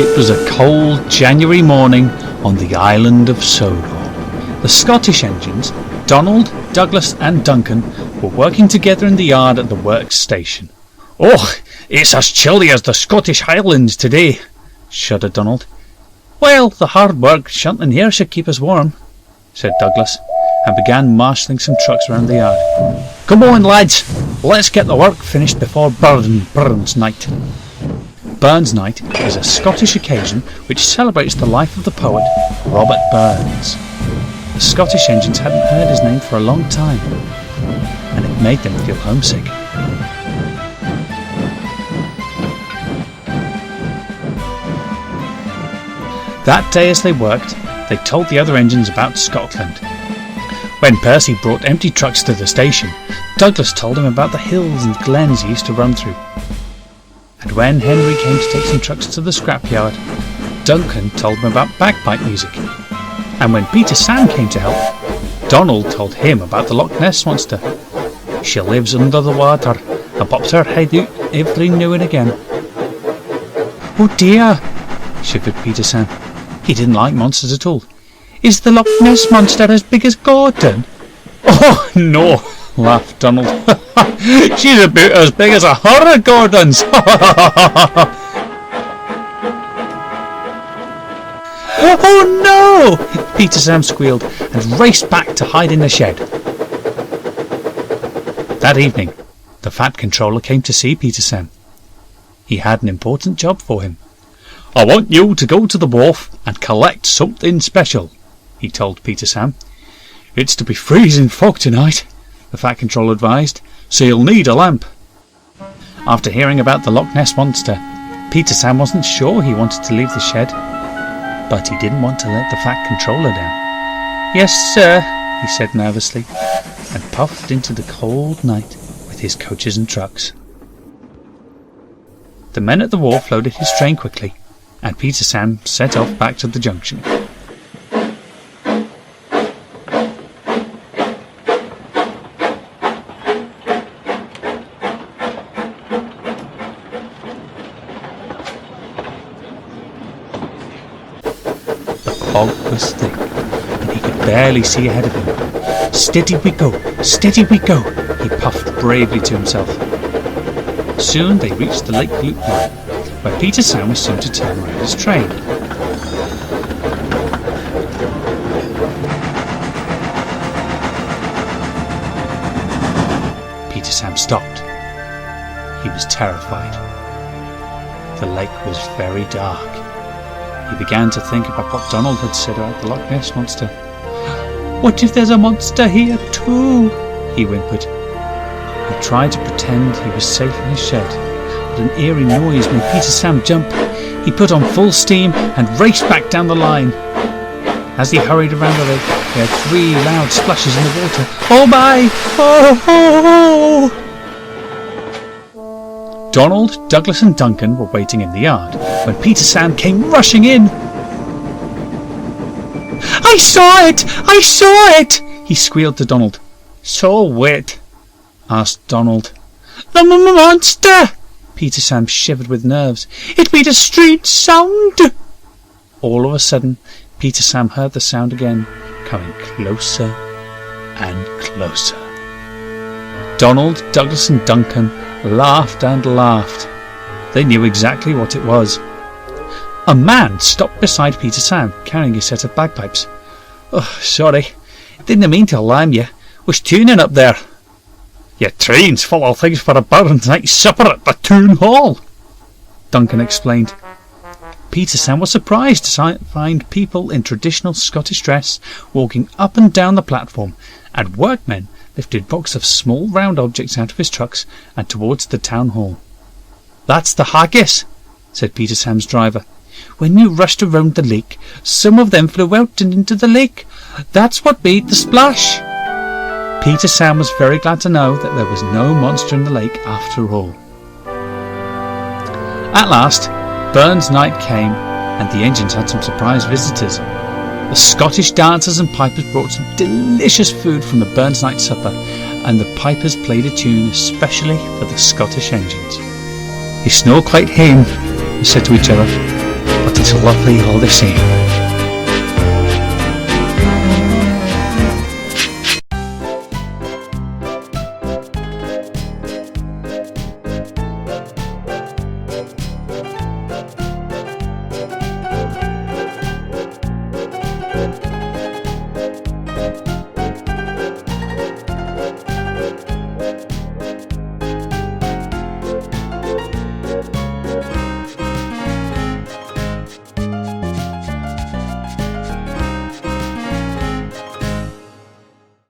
It was a cold January morning on the island of Sodor. The Scottish engines, Donald, Douglas and Duncan, were working together in the yard at the works station. "Oh, it's as chilly as the Scottish Highlands today," shuddered Donald. "Well, the hard work shunting here should keep us warm," said Douglas, and began marshalling some trucks around the yard. "Come on, lads, let's get the work finished before Burns Night." Burns Night is a Scottish occasion which celebrates the life of the poet Robert Burns. The Scottish engines hadn't heard his name for a long time, and it made them feel homesick. That day as they worked, they told the other engines about Scotland. When Percy brought empty trucks to the station, Douglas told him about the hills and glens he used to run through. And when Henry came to take some trucks to the scrapyard, Duncan told him about bagpipe music. And when Peter Sam came to help, Donald told him about the Loch Ness monster. She lives under the water and pops her head out every now and again. "Oh dear," shivered Peter Sam. He didn't like monsters at all. "Is the Loch Ness monster as big as Gordon?" "Oh no," laughed Donald. "She's about as big as 100 Gordons." "Oh no!" Peter Sam squealed and raced back to hide in the shed. That evening, the Fat Controller came to see Peter Sam. He had an important job for him. "I want you to go to the wharf and collect something special," he told Peter Sam. "It's to be freezing fog tonight," the Fat Controller advised, "so you'll need a lamp." After hearing about the Loch Ness monster, Peter Sam wasn't sure he wanted to leave the shed, but he didn't want to let the Fat Controller down. "Yes, sir," he said nervously, and puffed into the cold night with his coaches and trucks. The men at the wharf loaded his train quickly, and Peter Sam set off back to the junction. The fog was thick, and he could barely see ahead of him. "Steady we go, he puffed bravely to himself. Soon they reached the Lake Loop line, where Peter Sam was soon to turn around his train. Peter Sam stopped. He was terrified. The lake was very dark. He began to think about what Donald had said about the Loch Ness monster. "What if there's a monster here too?" he whimpered. He tried to pretend he was safe in his shed, but an eerie noise made Peter Sam jump. He put on full steam and raced back down the line. As he hurried around the lake, he had 3 loud splashes in the water. "Oh my! Oh, oh, oh!" Donald, Douglas and Duncan were waiting in the yard when Peter Sam came rushing in. "I saw it! I saw it!" he squealed to Donald. "So what?" asked Donald. "The monster!" Peter Sam shivered with nerves. "It made a strange sound." All of a sudden, Peter Sam heard the sound again, coming closer and closer. Donald, Douglas and Duncan laughed and laughed. They knew exactly what it was. A man stopped beside Peter Sam, carrying a set of bagpipes. "Oh, sorry, didn't mean to alarm you. Was tuning up there." "Your train's full of things for a Burns Night supper at the town hall," Duncan explained. Peter Sam was surprised to find people in traditional Scottish dress walking up and down the platform, and workmen lifted boxes of small round objects out of his trucks and towards the town hall. "That's the haggis," said Peter Sam's driver. "When you rushed around the lake, some of them flew out and into the lake. That's what made the splash." Peter Sam was very glad to know that there was no monster in the lake after all. At last, Burns Night came, and the engines had some surprise visitors. The Scottish dancers and pipers brought some delicious food from the Burns Night supper, and the pipers played a tune especially for the Scottish engines. "It's no quite home," they said to each other. but it's lovely all the same.